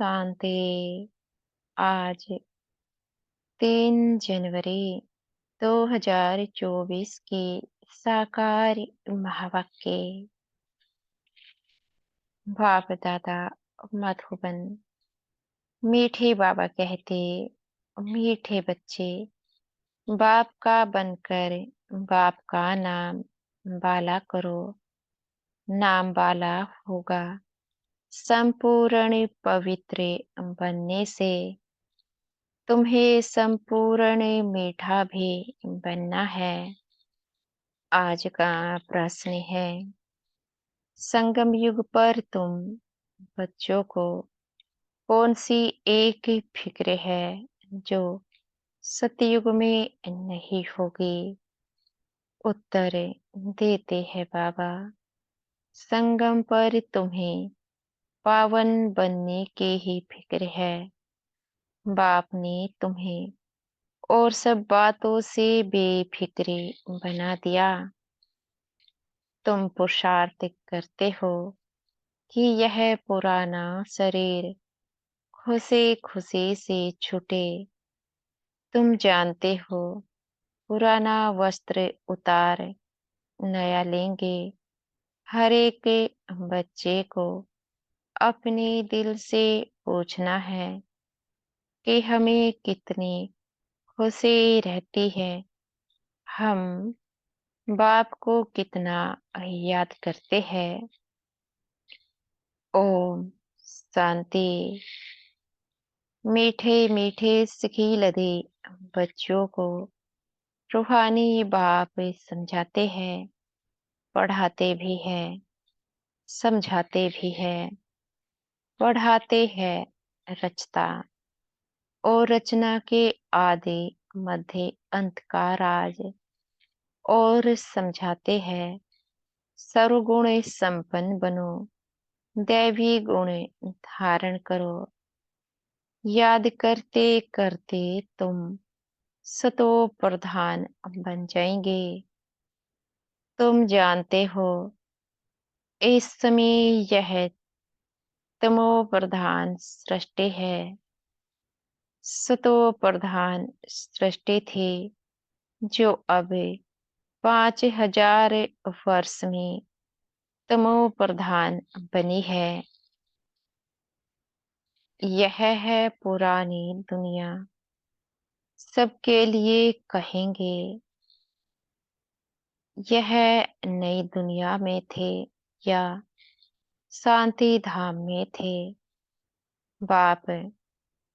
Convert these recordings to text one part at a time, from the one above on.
शांति। आज 3 जनवरी 2024 की साकार महावाक्य। बाप दादा मधुबन। मीठे बाबा कहते, मीठे बच्चे, बाप का बनकर बाप का नाम बाला करो। नाम बाला होगा। संपूर्ण पवित्र बनने से तुम्हें संपूर्ण मीठा भी बनना है। आज का प्रश्न है, संगम युग पर तुम बच्चों को कौन सी एक फिक्र है जो सतयुग में नहीं होगी? उत्तर देते हैं बाबा, संगम पर तुम्हें पावन बनने की ही फिक्र है। बाप ने तुम्हें और सब बातों से बेफिक्री बना दिया। तुम पुरुषार्थ करते हो कि यह पुराना शरीर खुशी खुशी से छूटे। तुम जानते हो, पुराना वस्त्र उतार नया लेंगे। हर एक बच्चे को अपने दिल से पूछना है कि हमें कितनी खुशी रहती है, हम बाप को कितना याद करते हैं। ओम शांति। मीठे मीठे सिखिलधे बच्चों को रूहानी बाप समझाते हैं, पढ़ाते भी हैं, समझाते भी हैं, पढ़ाते हैं रचता और रचना के आदि मध्य अंत का राज, और समझाते हैं सर्वगुण संपन्न बनो, दैवी गुण धारण करो। याद करते करते तुम सतो प्रधान बन जाएंगे। तुम जानते हो, इस समय यह तमो प्रधान सृष्टि है। सतो प्रधान सृष्टि थी जो अब 5000 वर्ष में तमो प्रधान बनी है। यह है पुरानी दुनिया। सबके लिए कहेंगे, यह नई दुनिया में थे या शांति धाम में थे। बाप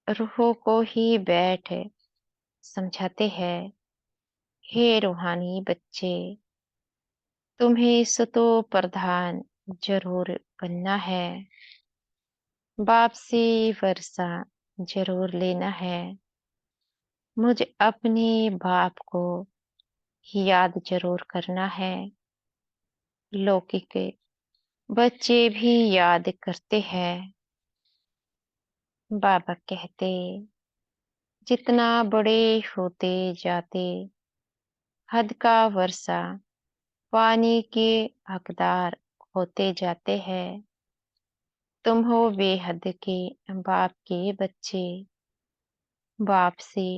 रूहों को ही बैठ समझाते हैं, हे रूहानी बच्चे, तुम्हें सतो प्रधान जरूर बनना है। बाप से वर्षा जरूर लेना है। मुझे अपने बाप को याद जरूर करना है। लौकिक बच्चे भी याद करते हैं। बाबा कहते, जितना बड़े होते जाते हद का वर्षा पानी के हकदार होते जाते हैं। तुम हो बेहद के बाप के बच्चे। बाप से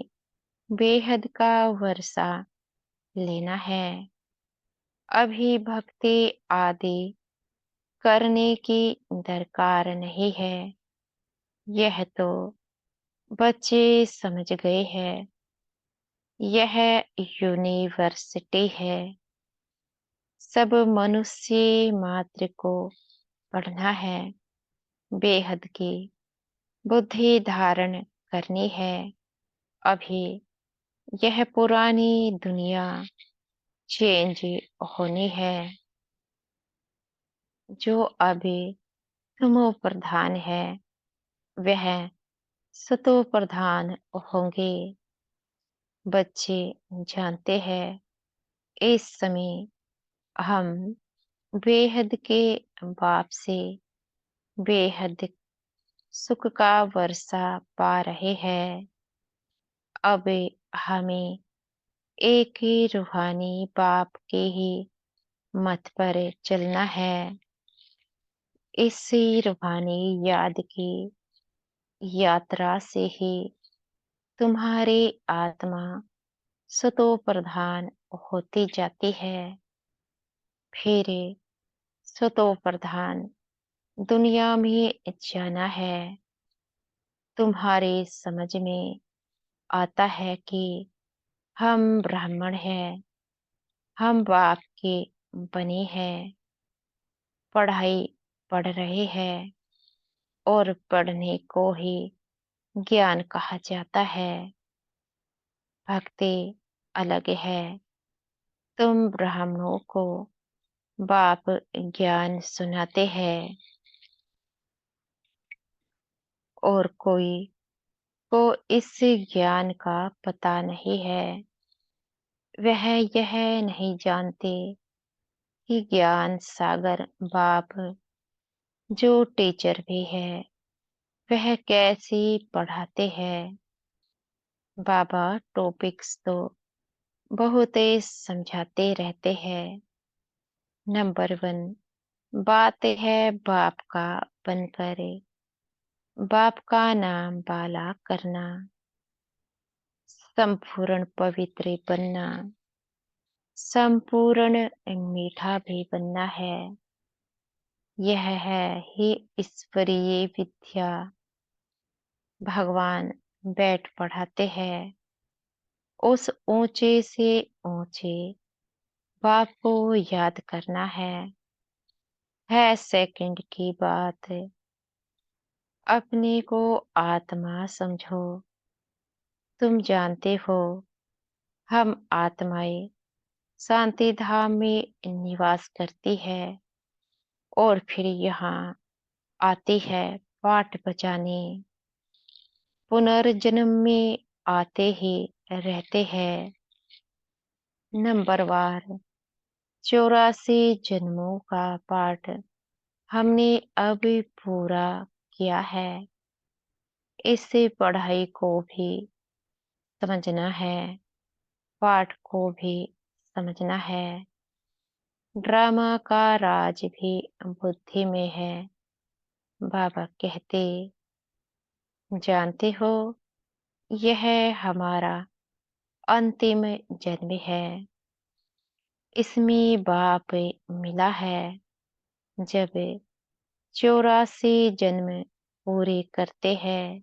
बेहद का वर्षा लेना है। अभी भक्ति आदि करने की दरकार नहीं है। यह तो बच्चे समझ गए हैं। यह यूनिवर्सिटी है। सब मनुष्य मात्र को पढ़ना है, बेहद की बुद्धि धारण करनी है। अभी यह पुरानी दुनिया चेंज होनी है। जो अभी तमो प्रधान है, वह सतो प्रधान होंगे। बच्चे जानते हैं, इस समय हम बेहद के बाप से बेहद सुख का वर्षा पा रहे हैं। अब हमें एक ही रूहानी बाप के ही मत पर चलना है। इसी रूहानी याद की यात्रा से ही तुम्हारी आत्मा सतो प्रधान होती जाती है। फिर सतो प्रधान दुनिया में जाना है। तुम्हारे समझ में आता है कि हम ब्राह्मण हैं, हम बाप के बने हैं, पढ़ाई पढ़ रहे हैं और पढ़ने को ही ज्ञान कहा जाता है। भक्ति अलग है। तुम ब्राह्मणों को बाप ज्ञान सुनाते हैं और कोई को इस ज्ञान का पता नहीं है। वह यह नहीं जानते कि ज्ञान सागर बाप जो टीचर भी है वह कैसे पढ़ाते हैं। बाबा टॉपिक्स तो बहुत ही समझाते रहते हैं। नंबर 1 बात है बाप का बनकर बाप का नाम बाला करना, संपूर्ण पवित्र बनना, संपूर्ण मीठा भी बनना है। यह है ही ईश्वरीय विद्या। भगवान बैठ पढ़ाते हैं। उस ऊंचे से ऊंचे बाप को याद करना है सेकंड की बात। अपने को आत्मा समझो। तुम जानते हो हम आत्माएं शांति धाम में निवास करती है और फिर यहाँ आती है पाठ बजाने। पुनर्जन्म में आते ही रहते हैं। नंबरवार 84 जन्मों का पाठ हमने अब पूरा किया है। इससे पढ़ाई को भी समझना है, पाठ को भी समझना है। ड्रामा का राज भी बुद्धि में है। बाबा कहते, जानते हो यह हमारा अंतिम जन्म है। इसमें बाप मिला है। जब 84 जन्म पूरे करते हैं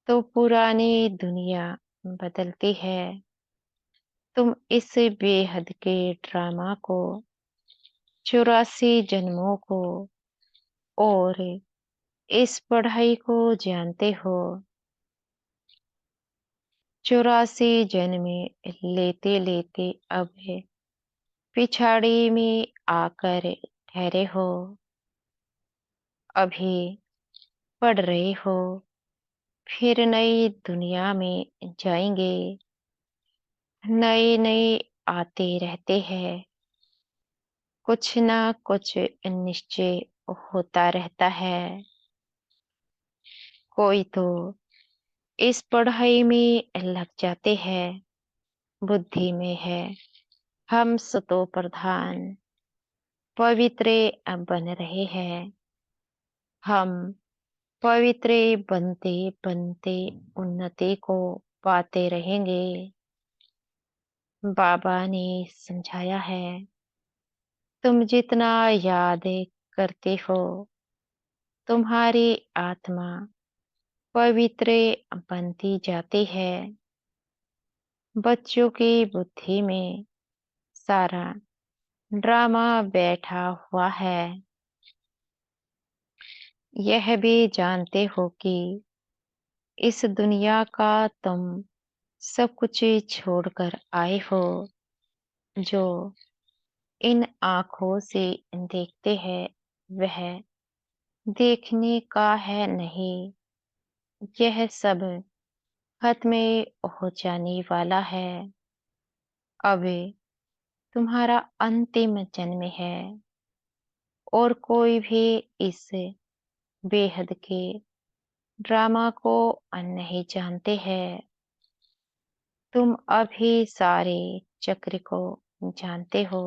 तो पुरानी दुनिया बदलती है। तुम इस बेहद के ड्रामा को 84 जन्मों को और इस पढ़ाई को जानते हो। 84 जन्म लेते लेते अब पिछाड़ी में आकर ठहरे हो। अभी पढ़ रहे हो, फिर नई दुनिया में जाएंगे। नए नए आते रहते हैं। कुछ ना कुछ निश्चय होता रहता है। कोई तो इस पढ़ाई में लग जाते हैं। बुद्धि में है हम सतो प्रधान पवित्र बन रहे हैं। हम पवित्र बनते बनते उन्नति को पाते रहेंगे। बाबा ने समझाया है, तुम जितना याद करते हो तुम्हारी आत्मा पवित्र बनती जाती है। बच्चों की बुद्धि में सारा ड्रामा बैठा हुआ है। यह भी जानते हो कि इस दुनिया का तुम सब कुछ छोड़कर आए हो। जो इन आंखों से देखते हैं वह देखने का है नहीं। यह सब खत्म हो जाने वाला है। अब तुम्हारा अंतिम जन्म है और कोई भी इस बेहद के ड्रामा को नहीं जानते हैं। तुम अभी सारे चक्र को जानते हो।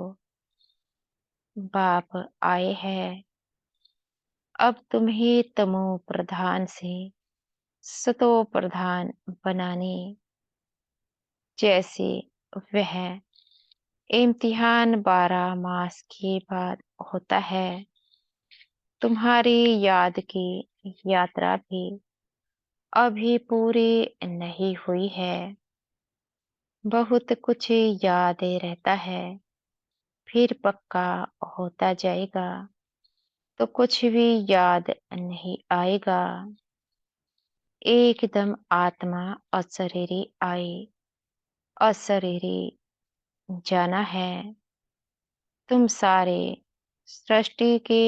बाप आए हैं अब तुम्हें तमो प्रधान से सतो प्रधान बनाने जैसे वह इम्तिहान 12 मास के बाद होता है, तुम्हारी याद की यात्रा भी अभी पूरी नहीं हुई है। बहुत कुछ याद रहता है, फिर पक्का होता जाएगा तो कुछ भी याद नहीं आएगा। एकदम आत्मा अशरीरी आए, अशरीरी जाना है। तुम सारे सृष्टि के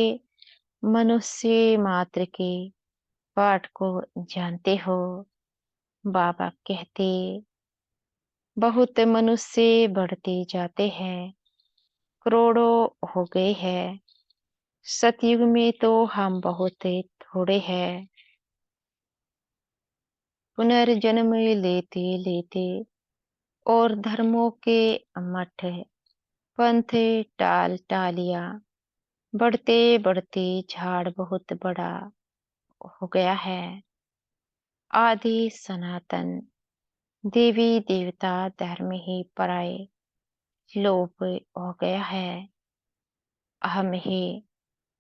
मनुष्य मात्र के पाठ को जानते हो। बाबा कहते, बहुत मनुष्य बढ़ते जाते हैं, करोड़ों हो गए हैं। सतयुग में तो हम बहुत थोड़े हैं। पुनर्जन्म लेते लेते और धर्मों के मठ पंथ टाल टालिया बढ़ते बढ़ते झाड़ बहुत बड़ा हो गया है। आदि सनातन देवी देवता धर्म ही पराये लोप हो गया है। हम ही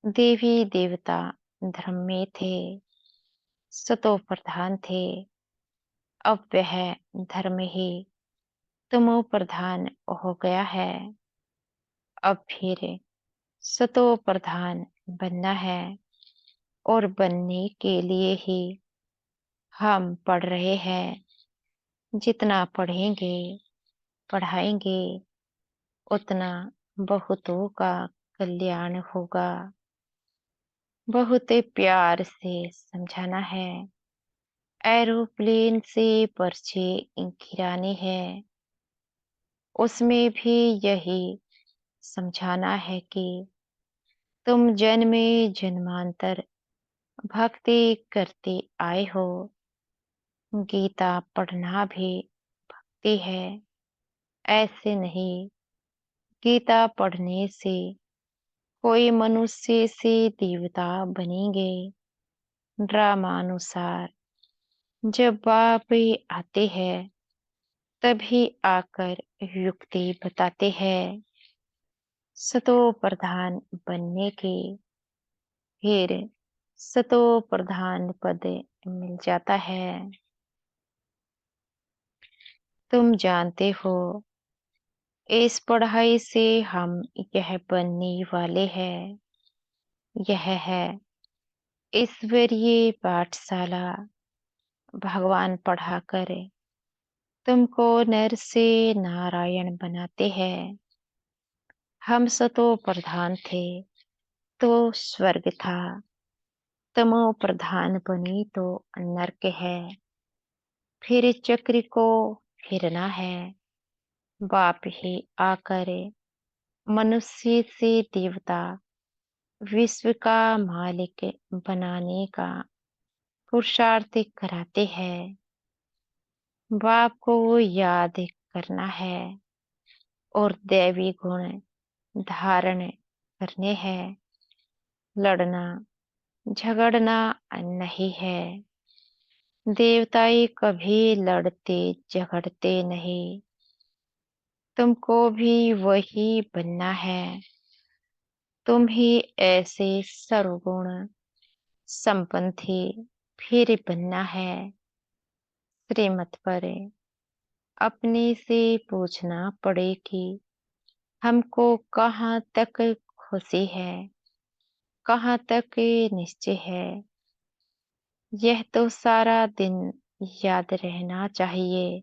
देवी देवता धर्म में थे, सतो प्रधान थे। अब वह धर्म ही तमो प्रधान हो गया है। अब फिर सतो प्रधान बनना है, और बनने के लिए ही हम पढ़ रहे हैं। जितना पढ़ेंगे पढ़ाएंगे उतना बहुतों का कल्याण होगा। बहुत प्यार से समझाना है। एरोप्लेन से पर्चे गिराने हैं, उसमें भी यही समझाना है कि तुम जन्मे जन्मांतर भक्ति करते आए हो। गीता पढ़ना भी भक्ति है। ऐसे नहीं, गीता पढ़ने से कोई मनुष्य से देवता बनेंगे। ड्रामानुसार जब बाप आते हैं तभी आकर युक्ति बताते हैं। सतो प्रधान बनने की फिर सतो प्रधान पद मिल जाता है। तुम जानते हो, इस पढ़ाई से हम यह बनने वाले हैं। यह है ईश्वरीय पाठशाला। भगवान पढ़ाकर तुमको नर से नारायण बनाते हैं। हम सतो प्रधान थे तो स्वर्ग था, तमो प्रधान बनी तो नरक है। फिर चक्र को फिरना है। बाप ही आकर मनुष्य से देवता विश्व का मालिक बनाने का पुरुषार्थ कराते हैं। बाप को याद करना है और दैवी गुण धारण करने हैं। लड़ना झगड़ना नहीं है। देवताएं कभी लड़ते झगड़ते नहीं। तुमको भी वही बनना है। तुम ही ऐसे सर्वगुण संपन्न फिर बनना है। श्रीमत पर अपने से पूछना पड़े कि हमको कहाँ तक खुशी है, कहाँ तक निश्चय है। यह तो सारा दिन याद रहना चाहिए,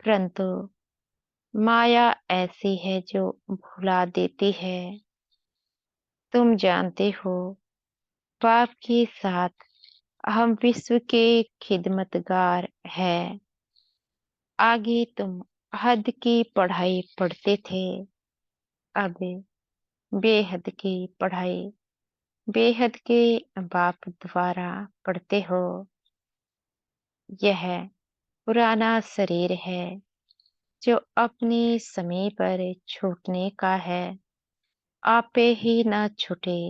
परंतु माया ऐसी है जो भुला देती है। तुम जानते हो, पाप के साथ हम विश्व के खिदमतगार हैं। आगे तुम हद की पढ़ाई पढ़ते थे, अब बेहद की पढ़ाई बेहद के बाप द्वारा पढ़ते हो। यह पुराना शरीर है जो अपने समय पर छूटने का है। आपे ही न छूटे।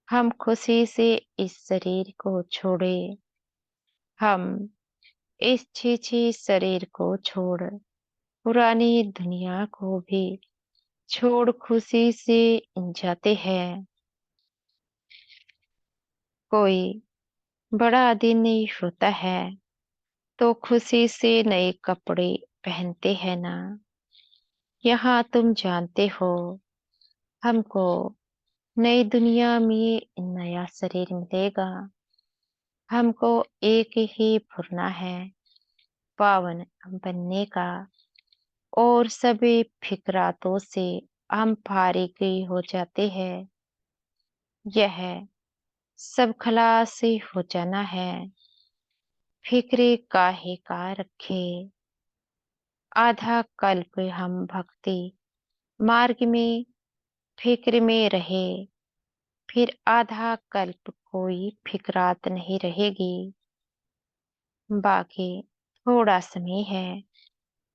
हम खुशी से इस शरीर को छोड़े। हम इस छी शरीर को छोड़ पुरानी दुनिया को भी छोड़ खुशी से जाते हैं। कोई बड़ा दिन नहीं होता है तो खुशी से नए कपड़े पहनते हैं ना। यहाँ तुम जानते हो, हमको नई दुनिया में नया शरीर मिलेगा। हमको एक ही भरना है, पावन बनने का, और सभी फिक्रातों से हम फारिग हो जाते हैं। यह सब खलास हो जाना है, फिक्रे काहे का रखे। आधा कल्प हम भक्ति मार्ग में फिक्र में रहे, फिर आधा कल्प कोई फिक्रात नहीं रहेगी। बाकी थोड़ा समय है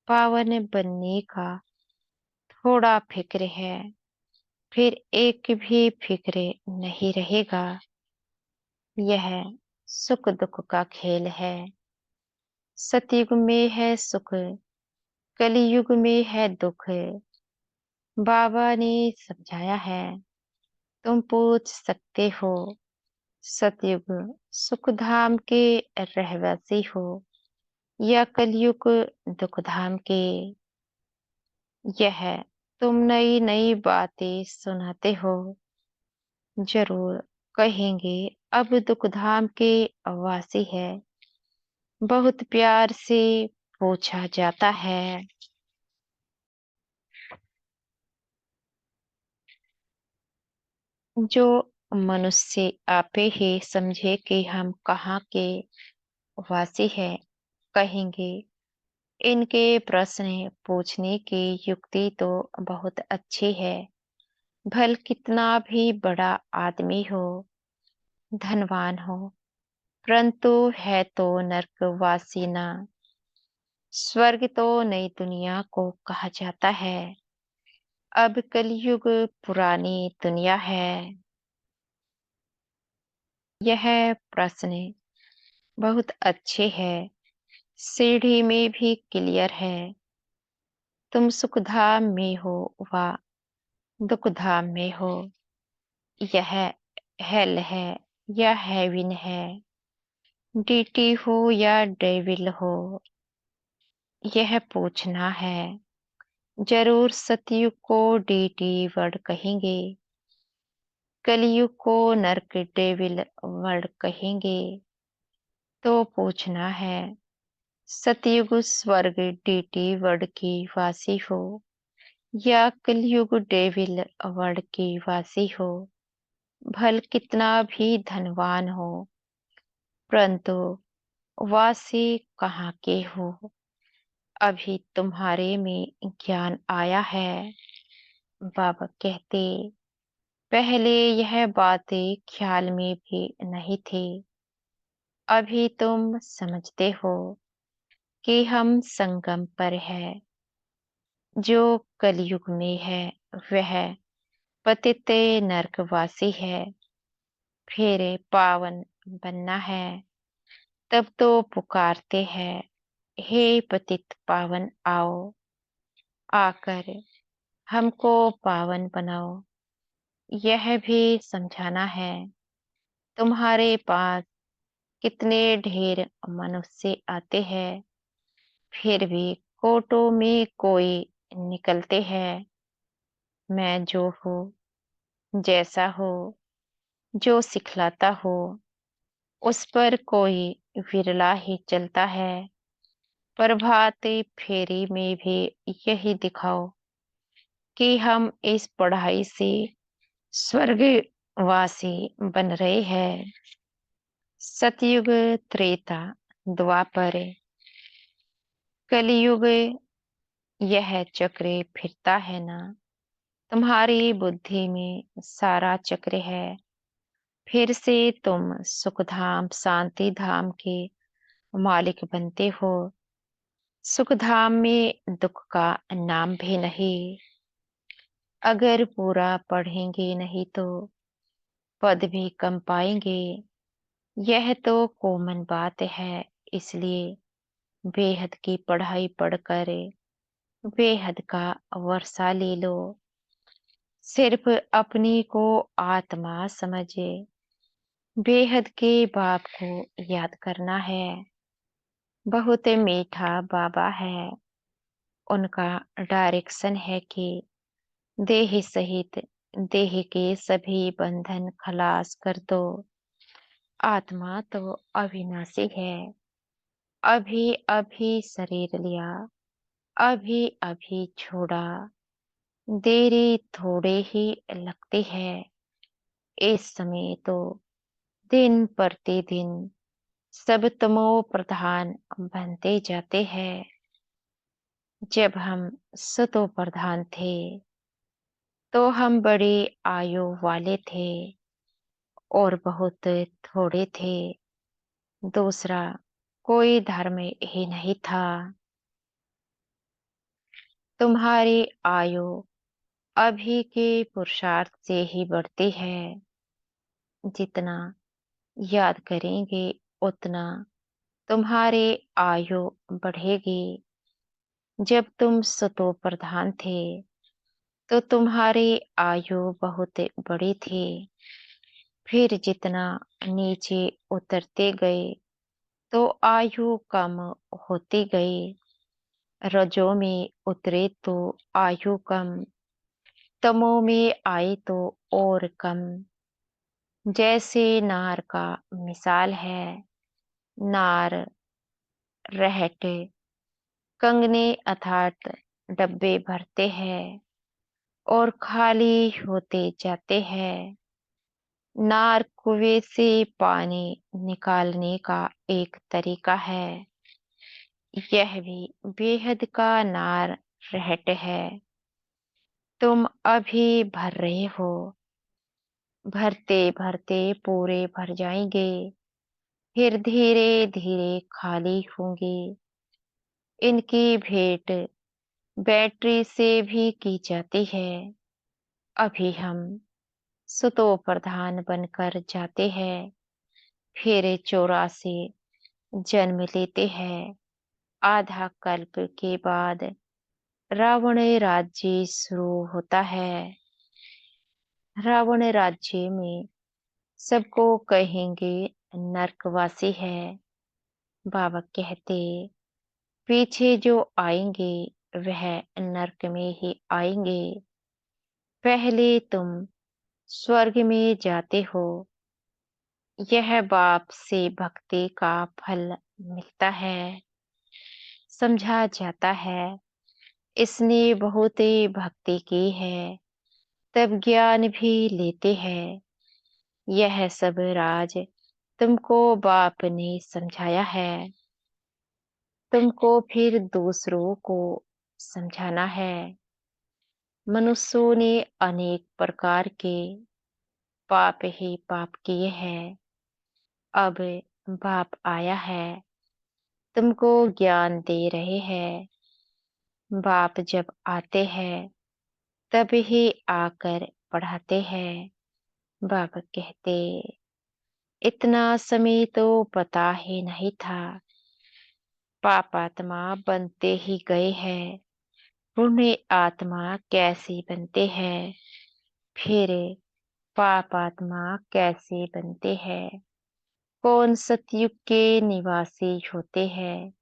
पावन बनने का, थोड़ा फिक्र है, फिर एक भी फिक्र नहीं रहेगा। यह सुख दुख का खेल है। सतयुग में है सुख, कलयुग में है दुख। बाबा ने समझाया है, तुम पूछ सकते हो, सतयुग सुख धाम के रहवासी हो या कलयुग दुख धाम के। यह तुम नई नई बातें सुनाते हो, जरूर कहेंगे अब दुख धाम के वासी है। बहुत प्यार से पूछा जाता है। जो मनुष्य आपे ही समझे कि हम कहाँ के वासी हैं, कहेंगे इनके प्रश्न पूछने की युक्ति तो बहुत अच्छी है। भल कितना भी बड़ा आदमी हो, धनवान हो, परंतु है तो नरकवासी ना। स्वर्ग तो नई दुनिया को कहा जाता है। अब कलयुग पुरानी दुनिया है। यह प्रश्न बहुत अच्छे है, सीढ़ी में भी क्लियर है। तुम सुखधाम में हो व दुखधाम में हो, यह हेल है या हेविन है, डीटी हो या डेविल हो, यह पूछना है। जरूर सतयुग को डीटी वर्ड कहेंगे, कलयुग को नरक डेविल वर्ड कहेंगे। तो पूछना है, सतयुग स्वर्ग डीटी वर्ड की वासी हो या कलयुग डेविल वर्ड की वासी हो। भल कितना भी धनवान हो, परंतु वासी कहाँ के हो। अभी तुम्हारे में ज्ञान आया है। बाबा कहते, पहले यह बातें ख्याल में भी नहीं थी। अभी तुम समझते हो कि हम संगम पर है। जो कलयुग में है वह पतित नरकवासी है। फिर पावन बनना है, तब तो पुकारते हैं, हे पतित पावन आओ, आकर हमको पावन बनाओ। यह भी समझाना है, तुम्हारे पास कितने ढेर मनुष्य आते हैं, फिर भी कोटों में कोई निकलते हैं। मैं जो हूँ, जैसा हो, जो सिखलाता हो, उस पर कोई विरला ही चलता है। प्रभात फेरी में भी यही दिखाओ कि हम इस पढ़ाई से स्वर्गवासी बन रहे हैं। सतयुग, त्रेता, द्वापर, कलयुग, यह चक्र फिरता है ना। तुम्हारी बुद्धि में सारा चक्र है। फिर से तुम सुखधाम शांति धाम के मालिक बनते हो। सुखधाम में दुख का नाम भी नहीं। अगर पूरा पढ़ेंगे नहीं तो पद भी कम पाएंगे। यह तो कॉमन बात है, इसलिए बेहद की पढ़ाई पढ़कर बेहद का वर्षा ले लो। सिर्फ अपनी को आत्मा समझे बेहद के बाप को याद करना है। बहुत मीठा बाबा है। उनका डायरेक्शन है कि देह सहित देह के सभी बंधन खलास कर दो। आत्मा तो अविनाशी है। अभी अभी शरीर लिया, अभी अभी छोड़ा। देरी थोड़े ही लगती है। इस समय तो दिन प्रतिदिन सब तमो प्रधान बनते जाते हैं। जब हम सतो प्रधान थे तो हम बड़ी आयु वाले थे और बहुत थोड़े थे। दूसरा कोई धर्म ही नहीं था। तुम्हारी आयु अभी के पुरुषार्थ से ही बढ़ती है। जितना याद करेंगे उतना तुम्हारी आयु बढ़ेगी। जब तुम सतो प्रधान थे तो तुम्हारी आयु बहुत बड़ी थी। फिर जितना नीचे उतरते गए तो आयु कम होती गई। रजो में उतरे तो आयु कम, तमो में आए तो और कम। जैसे नार का मिसाल है। नार रहट कंगने अर्थात डब्बे भरते हैं और खाली होते जाते हैं। नार कुएं से पानी निकालने का एक तरीका है। यह भी बेहद का नार रहट है। तुम अभी भर रहे हो, भरते भरते पूरे भर जाएंगे, फिर धीरे धीरे खाली होंगे। इनकी भेंट बैटरी से भी की जाती है। अभी हम सुतो प्रधान बनकर जाते हैं, फिर 84 जन्म लेते हैं। आधा कल्प के बाद रावण राज्य शुरू होता है। रावण राज्य में सबको कहेंगे नरकवासी है। बाबा कहते पीछे जो आएंगे वह नरक में ही आएंगे। पहले तुम स्वर्ग में जाते हो। यह बाप से भक्ति का फल मिलता है। समझा जाता है इसने बहुत ही भक्ति की है, तब ज्ञान भी लेते हैं। यह सब राज तुमको बाप ने समझाया है। तुमको फिर दूसरों को समझाना है। मनुष्यों ने अनेक प्रकार के पाप ही पाप किए हैं। अब बाप आया है, तुमको ज्ञान दे रहे हैं। बाप जब आते हैं तब ही आकर पढ़ाते हैं। बाबा कहते इतना समय तो पता ही नहीं था। पापात्मा बनते ही गए हैं। पुण्य आत्मा कैसे बनते हैं, फिर पापात्मा कैसे बनते हैं, कौन सतयुग के निवासी होते हैं,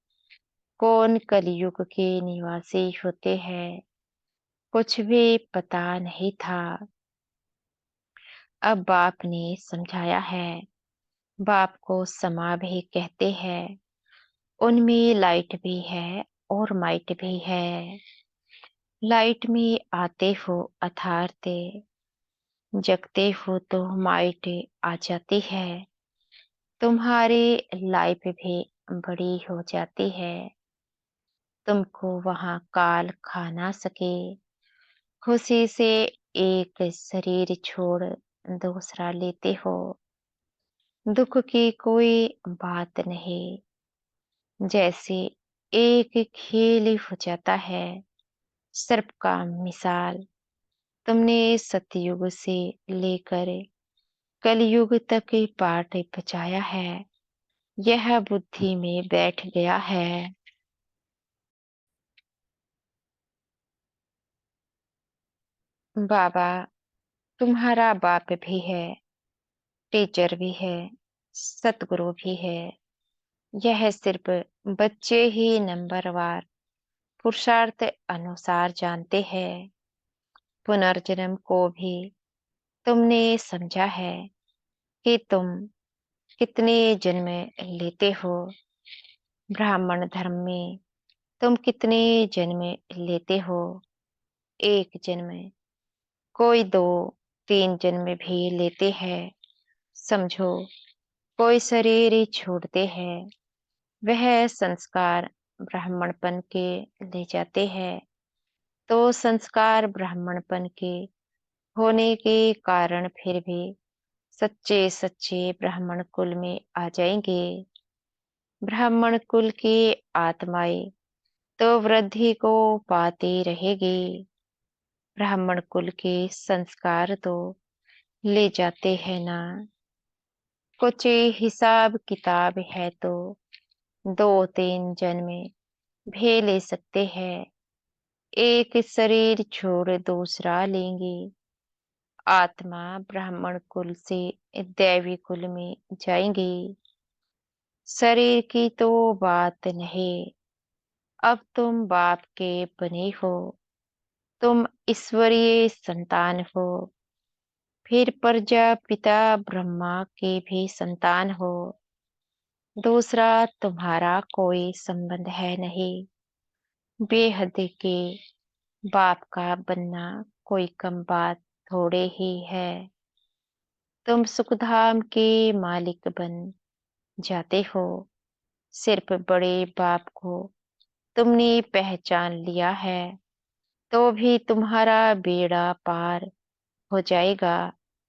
कौन कलयुग के निवासी होते हैं, कुछ भी पता नहीं था। अब बाप ने समझाया है। बाप को समा भी कहते हैं। उनमें लाइट भी है और माइट भी है। लाइट में आते हो अथारते, जगते हो तो माइट आ जाती है। तुम्हारी लाइफ भी बड़ी हो जाती है। तुमको वहां काल खा ना सके। खुशी से एक शरीर छोड़ दूसरा लेते हो। दुख की कोई बात नहीं। जैसे एक खेल हो जाता है। सर्प का मिसाल तुमने सतयुग से लेकर कलयुग तक पाठ बचाया है। यह बुद्धि में बैठ गया है। बाबा तुम्हारा बाप भी है, टीचर भी है, सतगुरु भी है। यह सिर्फ बच्चे ही नंबरवार पुरुषार्थ अनुसार जानते हैं। पुनर्जन्म को भी तुमने समझा है कि तुम कितने जन्म लेते हो। ब्राह्मण धर्म में तुम कितने जन्म लेते हो? एक जन्म, कोई दो, तीन जन्म भी लेते हैं। समझो, कोई शरीर ही छोड़ते हैं, वह संस्कार ब्राह्मणपन के ले जाते हैं। तो संस्कार ब्राह्मणपन के होने के कारण फिर भी सच्चे सच्चे ब्राह्मण कुल में आ जाएंगे। ब्राह्मण कुल की आत्माएं तो वृद्धि को पाती रहेगी। ब्राह्मण कुल के संस्कार तो ले जाते हैं ना। कुछ हिसाब किताब है तो दो तीन जन्म भी ले सकते हैं। एक शरीर छोड़ दूसरा लेंगे। आत्मा ब्राह्मण कुल से दैवी कुल में जाएंगी। शरीर की तो बात नहीं। अब तुम बाप के बने हो, तुम ईश्वरीय संतान हो। फिर प्रजापिता ब्रह्मा के भी संतान हो। दूसरा तुम्हारा कोई संबंध है नहीं। बेहद के बाप का बनना कोई कम बात थोड़े ही है। तुम सुखधाम के मालिक बन जाते हो। सिर्फ बड़े बाप को तुमने पहचान लिया है तो भी तुम्हारा बेड़ा पार हो जाएगा।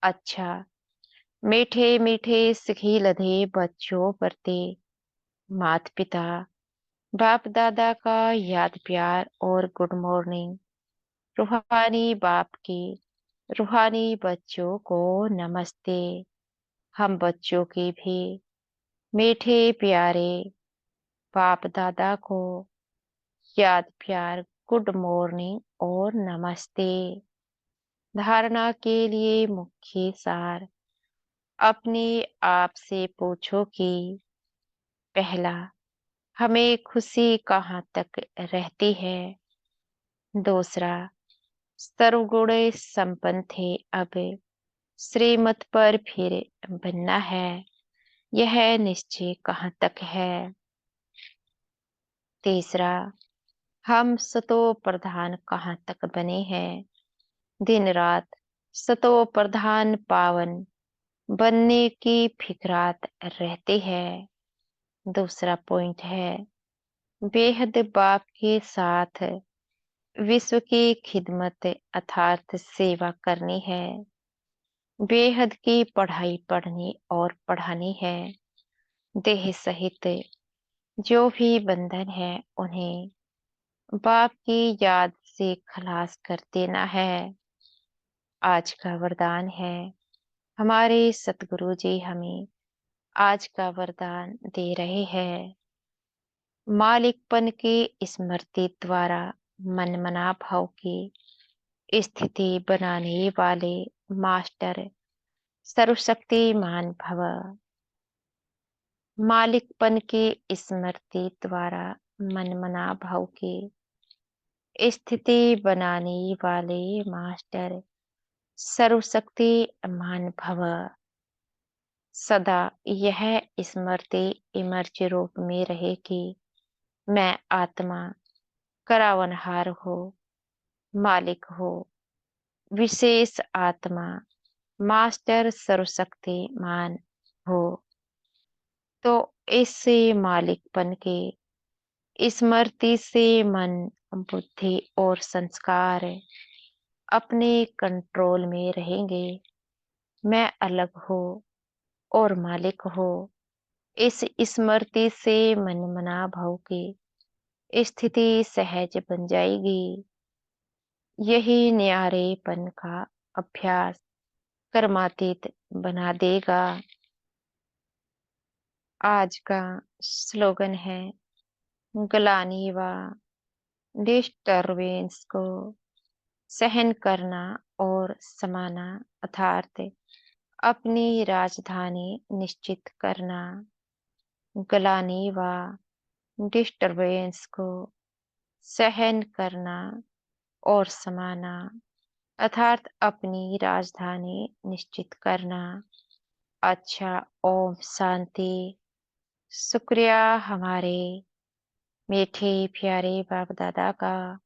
अच्छा, मीठे मीठे सिखी लधे बच्चों प्रति माता पिता बाप दादा का याद प्यार और गुड मॉर्निंग। रूहानी बाप की रूहानी बच्चों को नमस्ते। हम बच्चों की भी मीठे प्यारे बाप दादा को याद प्यार गुड मॉर्निंग और नमस्ते। धारणा के लिए मुख्य सार। अपने आप से पूछो कि पहला, हमें खुशी कहाँ तक रहती है? दूसरा, सर्वगुण संपन्न थे, अब श्रीमत पर फिर बनना है, यह निश्चय कहाँ तक है? तीसरा, हम सतो प्रधान कहाँ तक बने हैं? दिन रात सतो प्रधान पावन बनने की फिक्रात रहती है। दूसरा पॉइंट है, बेहद बाप के साथ विश्व की खिदमत अर्थात सेवा करनी है। बेहद की पढ़ाई पढ़नी और पढ़ानी है। देह सहित जो भी बंधन है उन्हें बाप की याद से खलास कर देना है। आज का वरदान है, हमारे सतगुरु जी हमें आज का वरदान दे रहे हैं। मालिकपन की स्मृति द्वारा मन मना भाव की स्थिति बनाने वाले मास्टर सर्वशक्तिमान भव। मालिकपन की स्मृति द्वारा मन मना भाव की स्थिति बनाने वाले मास्टर सर्वशक्तिमान भव। सदा यह स्मृति इमर्ज रूप में रहे कि मैं आत्मा करावनहार हो, मालिक हो, विशेष आत्मा मास्टर सर्वशक्तिमान हो। तो इससे मालिकपन के स्मृति से मन, बुद्धि और संस्कार अपने कंट्रोल में रहेंगे। मैं अलग हो और मालिक हो, इस स्मृति से मन मना भाव की स्थिति सहज बन जाएगी। यही न्यारेपन का अभ्यास कर्मातीत बना देगा। आज का स्लोगन है ग्लानि व डिस्टरबेंस को सहन करना और समाना, अर्थात अपनी राजधानी निश्चित करना। ग्लानि व डिस्टरबेंस को सहन करना और समाना, अर्थात अपनी राजधानी निश्चित करना। अच्छा, ओम शांति। शुक्रिया हमारे मीठे प्यारे बाप दादा का,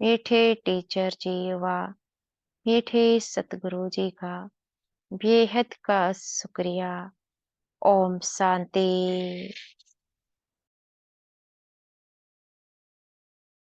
मीठे टीचर जी व मीठे सतगुरु जी का बेहद का शुक्रिया। ओम शांति।